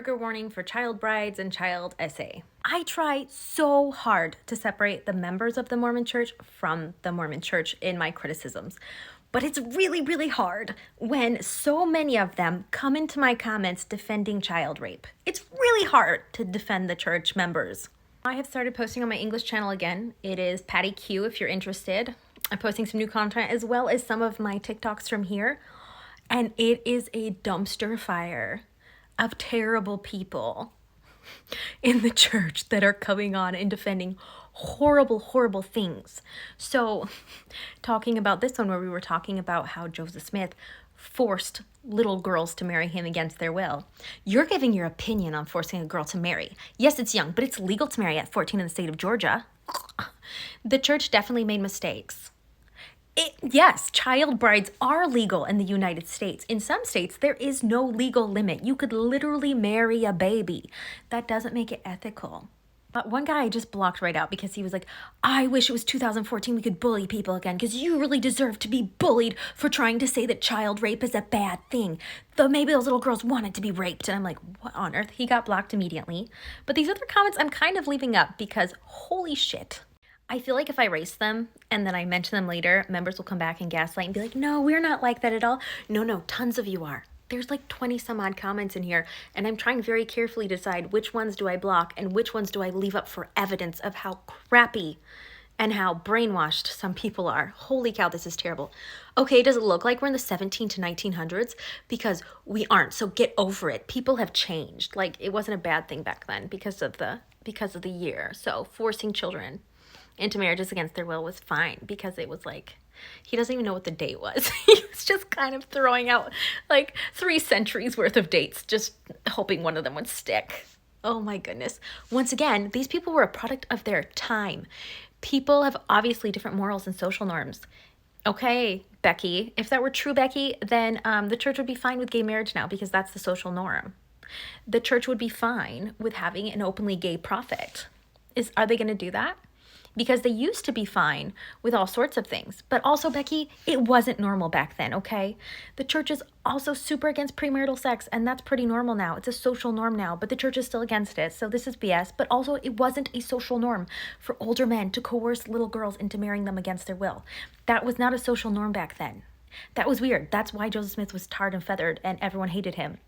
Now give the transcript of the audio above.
Trigger warning for child brides and child SA. I try so hard to separate the members of the Mormon Church from the Mormon Church in my criticisms. But it's really, really hard when so many of them come into my comments defending child rape. It's really hard to defend the church members. I have started posting on my English channel again. It is Patty Q if you're interested. I'm posting some new content as well as some of my TikToks from here. And it is a dumpster fire of terrible people in the church that are coming on and defending horrible, horrible things. So talking about this one where we were talking about how Joseph Smith forced little girls to marry him against their will. You're giving your opinion on forcing a girl to marry. Yes, it's young, but it's legal to marry at 14 in the state of Georgia. The church definitely made mistakes. Yes, child brides are legal in the United States. In some states, there is no legal limit. You could literally marry a baby. That doesn't make it ethical. But one guy I just blocked right out because he was like, I wish it was 2014 we could bully people again because you really deserve to be bullied for trying to say that child rape is a bad thing. Though maybe those little girls wanted to be raped. And I'm like, what on earth? He got blocked immediately. But these other comments I'm kind of leaving up because holy shit. I feel like if I erase them and then I mention them later, members will come back and gaslight and be like, no, we're not like that at all. No, tons of you are. There's like 20 some odd comments in here, and I'm trying very carefully to decide which ones do I block and which ones do I leave up for evidence of how crappy and how brainwashed some people are. Holy cow, this is terrible. Okay, does it look like we're in the 17 to 1900s? Because we aren't, so get over it. People have changed. Like, it wasn't a bad thing back then because of the year. So forcing children into marriages against their will was fine because it was like, he doesn't even know what the date was. He was just kind of throwing out like 3 centuries worth of dates, just hoping one of them would stick. Oh my goodness. Once again, these people were a product of their time. People have obviously different morals and social norms. Okay, Becky, if that were true, Becky, then the church would be fine with gay marriage now because that's the social norm. The church would be fine with having an openly gay prophet. Are they going to do that? Because they used to be fine with all sorts of things. But also, Becky, it wasn't normal back then, okay? The church is also super against premarital sex, and that's pretty normal now. It's a social norm now, but the church is still against it, so this is BS. But also, it wasn't a social norm for older men to coerce little girls into marrying them against their will. That was not a social norm back then. That was weird. That's why Joseph Smith was tarred and feathered, and everyone hated him.